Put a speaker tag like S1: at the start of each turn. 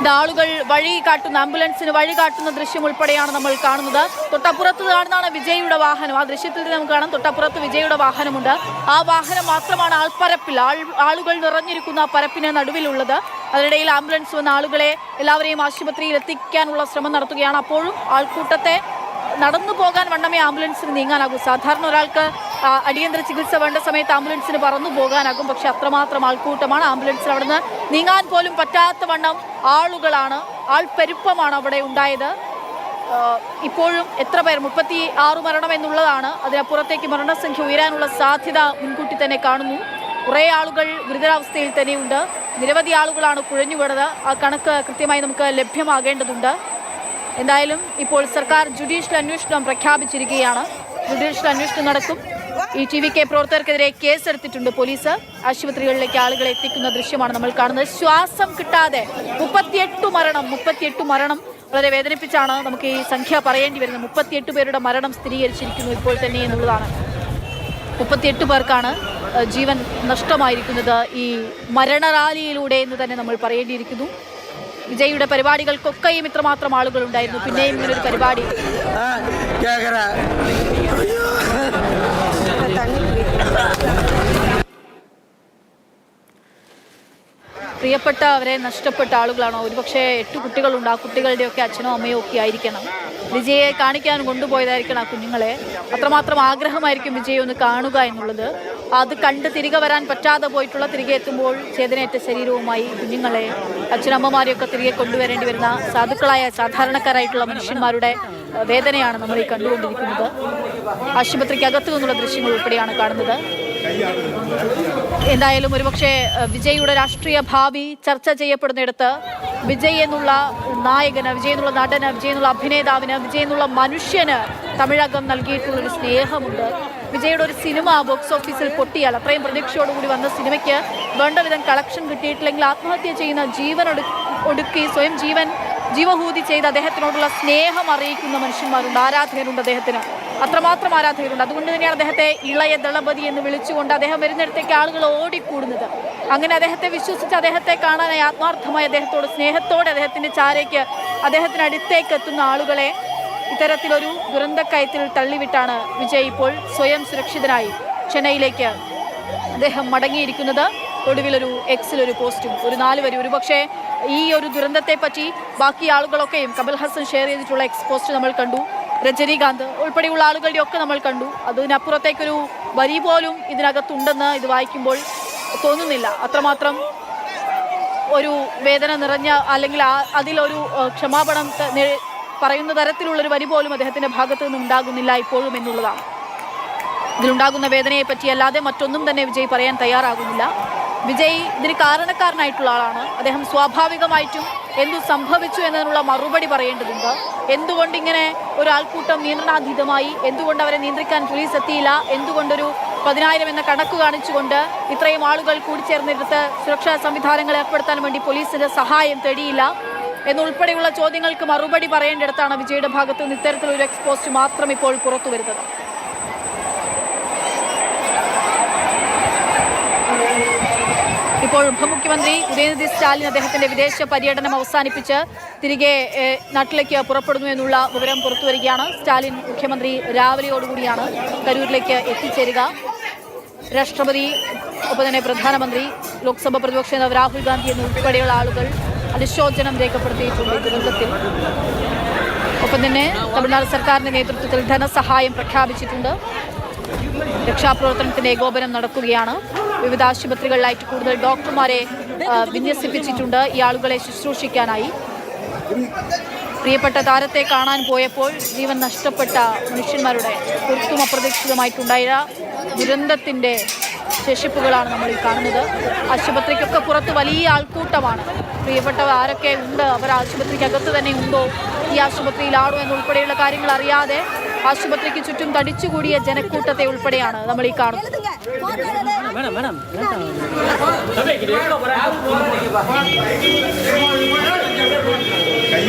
S1: ആളുകൾ വഴി കാട്ടുന്ന ആംബുലൻസിന് വഴി കാട്ടുന്ന ദൃശ്യം ഉൾപ്പെടെയാണ് നമ്മൾ കാണുന്നത്. തൊട്ടപ്പുറത്ത് കാണുന്നതാണ് വിജയുടെ വാഹനം. ആ ദൃശ്യത്തിൽ നമുക്ക് കാണാം തൊട്ടപ്പുറത്ത് വിജയുടെ വാഹനമുണ്ട്. ആ വാഹനം മാത്രമാണ് ആൾപ്പരപ്പിൽ ആളുകൾ നിറഞ്ഞിരിക്കുന്ന പരപ്പിന് നടുവിലുള്ളത്. അതിനിടയിൽ ആംബുലൻസ് വന്ന ആളുകളെ എല്ലാവരെയും ആശുപത്രിയിൽ എത്തിക്കാനുള്ള ശ്രമം നടത്തുകയാണ്. അപ്പോഴും ആൾക്കൂട്ടത്തെ നടന്നു പോകാൻ വണ്ണമേ ആംബുലൻസിന് നീങ്ങാനാകും. സാധാരണ ഒരാൾക്ക് അടിയന്തര ചികിത്സ വേണ്ട സമയത്ത് ആംബുലൻസിന് പറന്നു പോകാനാകും. പക്ഷെ അത്രമാത്രം ആൾക്കൂട്ടമാണ്. ആംബുലൻസിൽ അവിടെ നിന്ന് നീങ്ങാൻ പോലും പറ്റാത്ത വണ്ണം ആളുകളാണ്, ആൾപ്പെരുപ്പമാണ് അവിടെ ഉണ്ടായത്. ഇപ്പോഴും എത്ര പേർ 36 മരണം എന്നുള്ളതാണ്. അതിനപ്പുറത്തേക്ക് മരണസംഖ്യ ഉയരാനുള്ള സാധ്യത മുൻകൂട്ടി തന്നെ കാണുന്നു. കുറേ ആളുകൾ ഗുരുതരാവസ്ഥയിൽ തന്നെയുണ്ട്. നിരവധി ആളുകളാണ് കുഴഞ്ഞു വീണത്. ആ കണക്ക് കൃത്യമായി നമുക്ക് ലഭ്യമാകേണ്ടതുണ്ട്. എന്തായാലും ഇപ്പോൾ സർക്കാർ ജുഡീഷ്യൽ അന്വേഷണം പ്രഖ്യാപിച്ചിരിക്കുകയാണ്. ജുഡീഷ്യൽ അന്വേഷണം നടക്കും. ഈ TVK പ്രവർത്തകർക്കെതിരെ കേസെടുത്തിട്ടുണ്ട് പോലീസ്. ആശുപത്രികളിലേക്ക് ആളുകളെ എത്തിക്കുന്ന ദൃശ്യമാണ് നമ്മൾ കാണുന്നത്. ശ്വാസം കിട്ടാതെ 38 മരണം വളരെ വേദനിപ്പിച്ചാണ് നമുക്ക് ഈ സംഖ്യ പറയേണ്ടി വരുന്നത്. 38 പേരുടെ മരണം സ്ഥിരീകരിച്ചിരിക്കുന്നു ഇപ്പോൾ തന്നെ എന്നുള്ളതാണ്. 38 പേർക്കാണ് ജീവൻ നഷ്ടമായിരിക്കുന്നത് ഈ മരണറാലിയിലൂടെ എന്ന് തന്നെ നമ്മൾ പറയേണ്ടിയിരിക്കുന്നു. വിജയുടെ പരിപാടികൾക്കൊക്കെയും ഇത്രമാത്രം ആളുകൾ ഉണ്ടായിരുന്നു. പിന്നെയും ഇങ്ങനൊരു പരിപാടി പ്രിയപ്പെട്ടവരെ നഷ്ടപ്പെട്ട ആളുകളാണോ? ഒരുപക്ഷെ 8 കുട്ടികളുണ്ട്. ആ കുട്ടികളുടെയൊക്കെ അച്ഛനോ അമ്മയോ ഒക്കെ ആയിരിക്കണം. വിജയെ കാണിക്കാൻ കൊണ്ടുപോയതായിരിക്കണം ആ കുഞ്ഞുങ്ങളെ. അത്രമാത്രം ആഗ്രഹമായിരിക്കും വിജയെ ഒന്ന് കാണുക എന്നുള്ളത്. അത് കണ്ട് തിരികെ വരാൻ പറ്റാതെ പോയിട്ടുള്ള, തിരികെ എത്തുമ്പോൾ ചേതനയേറ്റ ശരീരവുമായി കുഞ്ഞുങ്ങളെ അച്ഛനമ്മമാരെയൊക്കെ തിരികെ കൊണ്ടുവരേണ്ടി വരുന്ന സാധുക്കളായ സാധാരണക്കാരായിട്ടുള്ള മനുഷ്യന്മാരുടെ വേദനയാണ് നമ്മൾ ഈ കണ്ടുകൊണ്ടിരിക്കുന്നത്. ആശുപത്രിക്കകത്തു നിന്നുള്ള ദൃശ്യങ്ങൾ ഉൾപ്പെടെയാണ് കാണുന്നത്. എന്തായാലും ഒരുപക്ഷെ വിജയുടെ രാഷ്ട്രീയ ഭാവി ചർച്ച ചെയ്യപ്പെടുന്നിടത്ത് വിജയ് എന്നുള്ള നായകന്, വിജയ് എന്നുള്ള നടന്, വിജയ് എന്നുള്ള അഭിനേതാവിന്, വിജയ് എന്നുള്ള മനുഷ്യന് തമിഴകം നൽകിയിട്ടുള്ളൊരു സ്നേഹമുണ്ട്. വിജയുടെ ഒരു സിനിമ ബോക്സ് ഓഫീസിൽ പൊട്ടിയാൽ, അത്രയും പ്രതീക്ഷയോടുകൂടി വന്ന സിനിമയ്ക്ക് വേണ്ട വിധം കളക്ഷൻ കിട്ടിയിട്ടില്ലെങ്കിൽ ആത്മഹത്യ ചെയ്യുന്ന, ജീവൻ ഒടുക്കി സ്വയം ജീവഹൂതി ചെയ്ത് അദ്ദേഹത്തിനോടുള്ള സ്നേഹം അറിയിക്കുന്ന മനുഷ്യന്മാരുണ്ട്, ആരാധകരുണ്ട്. അദ്ദേഹത്തിന് അത്രമാത്രം ആരാധകരുണ്ട്. അതുകൊണ്ട് തന്നെയാണ് അദ്ദേഹത്തെ ഇളയ ദളപതി എന്ന് വിളിച്ചുകൊണ്ട് അദ്ദേഹം വരുന്നിടത്തേക്ക് ആളുകൾ ഓടിക്കൂടുന്നത്. അങ്ങനെ അദ്ദേഹത്തെ വിശ്വസിച്ച് അദ്ദേഹത്തെ കാണാനായി ആത്മാർത്ഥമായി അദ്ദേഹത്തോട് സ്നേഹത്തോടെ അദ്ദേഹത്തിൻ്റെ ചാരയ്ക്ക്, അദ്ദേഹത്തിനടുത്തേക്ക് എത്തുന്ന ആളുകളെ ഇത്തരത്തിലൊരു ദുരന്തക്കയത്തിൽ തള്ളിവിട്ടാണ് വിജയ് ഇപ്പോൾ സ്വയം സുരക്ഷിതനായി ചെന്നൈയിലേക്ക് അദ്ദേഹം മടങ്ങിയിരിക്കുന്നത്. ഒടുവിലൊരു എക്സിലൊരു പോസ്റ്റും ഒരു 4 വരി. ഒരുപക്ഷെ ഈ ഒരു ദുരന്തത്തെ പറ്റി ബാക്കി ആളുകളൊക്കെയും കമൽ ഹസൻ ഷെയർ ചെയ്തിട്ടുള്ള എക്സ് പോസ്റ്റ് നമ്മൾ കണ്ടു. രജനീകാന്ത് ഉൾപ്പെടെയുള്ള ആളുകളുടെ ഒക്കെ നമ്മൾ കണ്ടു. അതിനപ്പുറത്തേക്കൊരു വരി പോലും ഇതിനകത്തുണ്ടെന്ന് ഇത് വായിക്കുമ്പോൾ തോന്നുന്നില്ല. അത്രമാത്രം ഒരു വേദന നിറഞ്ഞ, അല്ലെങ്കിൽ അതിലൊരു ക്ഷമാപണം പറയുന്ന തരത്തിലുള്ളൊരു വരി പോലും അദ്ദേഹത്തിൻ്റെ ഭാഗത്തു നിന്നും ഉണ്ടാകുന്നില്ല ഇപ്പോഴും എന്നുള്ളതാണ്. ഇതിലുണ്ടാകുന്ന വേദനയെ പറ്റി അല്ലാതെ മറ്റൊന്നും തന്നെ വിജയ് പറയാൻ തയ്യാറാകുന്നില്ല. വിജയ് ഇതിന് കാരണക്കാരനായിട്ടുള്ള ആളാണ്. അദ്ദേഹം സ്വാഭാവികമായിട്ടും എന്തു സംഭവിച്ചു എന്നതിനുള്ള മറുപടി പറയേണ്ടതുണ്ട്. എന്തുകൊണ്ട് ഇങ്ങനെ ഒരു ആൾക്കൂട്ടം നിയന്ത്രണാതീതമായി, എന്തുകൊണ്ട് അവരെ നിയന്ത്രിക്കാൻ പോലീസ് എത്തിയില്ല, എന്തുകൊണ്ടൊരു 10,000 എന്ന കണക്ക് കാണിച്ചുകൊണ്ട് ഇത്രയും ആളുകൾ കൂടിച്ചേർന്നിടത്ത് സുരക്ഷാ സംവിധാനങ്ങൾ ഏർപ്പെടുത്താൻ വേണ്ടി പോലീസിന്റെ സഹായം തേടിയില്ല എന്നുൾപ്പെടെയുള്ള ചോദ്യങ്ങൾക്ക് മറുപടി പറയേണ്ടിടത്താണ് വിജയുടെ ഭാഗത്ത് നിന്ന് ഇത്തരത്തിലൊരു എക്സ്പോസ്റ്റ് മാത്രം ഇപ്പോൾ പുറത്തു വരുന്നത്. ഇപ്പോൾ ഉപമുഖ്യമന്ത്രി ഉദയനിധി സ്റ്റാലിൻ അദ്ദേഹത്തിന്റെ വിദേശ പര്യടനം അവസാനിപ്പിച്ച് തിരികെ നാട്ടിലേക്ക് പുറപ്പെടുന്നു എന്നുള്ള വിവരം പുറത്തുവരികയാണ്. സ്റ്റാലിൻ മുഖ്യമന്ത്രി രാവിലെയോടുകൂടിയാണ് കരൂരിലേക്ക് എത്തിച്ചേരുക. രാഷ്ട്രപതി, ഒപ്പം തന്നെ പ്രധാനമന്ത്രി, ലോക്സഭ പ്രതിപക്ഷ നേതാവ് രാഹുൽ ഗാന്ധി എന്നുൾപ്പെടെയുള്ള ആളുകൾ അനുശോചനം രേഖപ്പെടുത്തിയിട്ടുണ്ട് ഈ ദുരന്തത്തിൽ. ഒപ്പം തന്നെ തമിഴ്നാട് സർക്കാരിന്റെ നേതൃത്വത്തിൽ ധനസഹായം പ്രഖ്യാപിച്ചിട്ടുണ്ട്. രക്ഷാപ്രവർത്തനത്തിന്റെ ഏകോപനം നടക്കുകയാണ്. വിവിധ ആശുപത്രികളിലായിട്ട് കൂടുതൽ ഡോക്ടർമാരെ വിന്യസിപ്പിച്ചിട്ടുണ്ട് ഈ ആളുകളെ ശുശ്രൂഷിക്കാനായി. പ്രിയപ്പെട്ട താരത്തെ കാണാൻ പോയപ്പോൾ ജീവൻ നഷ്ടപ്പെട്ട മനുഷ്യന്മാരുടെ തീർത്തും അപ്രതീക്ഷിതമായിട്ടുണ്ടായ ദുരന്തത്തിൻ്റെ ശേഷിപ്പുകളാണ് നമ്മൾ ഈ കാണുന്നത്. ആശുപത്രിക്കൊക്കെ പുറത്ത് വലിയ ആൾക്കൂട്ടമാണ്. പ്രിയപ്പെട്ടവർ ആരൊക്കെ ഉണ്ട്, അവർ ആശുപത്രിക്കകത്ത് തന്നെ ഉണ്ടോ, ഈ ആശുപത്രിയിലാണോ എന്നുൾപ്പെടെയുള്ള കാര്യങ്ങൾ അറിയാതെ ആശുപത്രിക്ക് ചുറ്റും തടിച്ചുകൂടിയ ജനക്കൂട്ടത്തെ ഉൾപ്പെടെയാണ് നമ്മൾ ഈ കാണുന്നത്.
S2: കൈ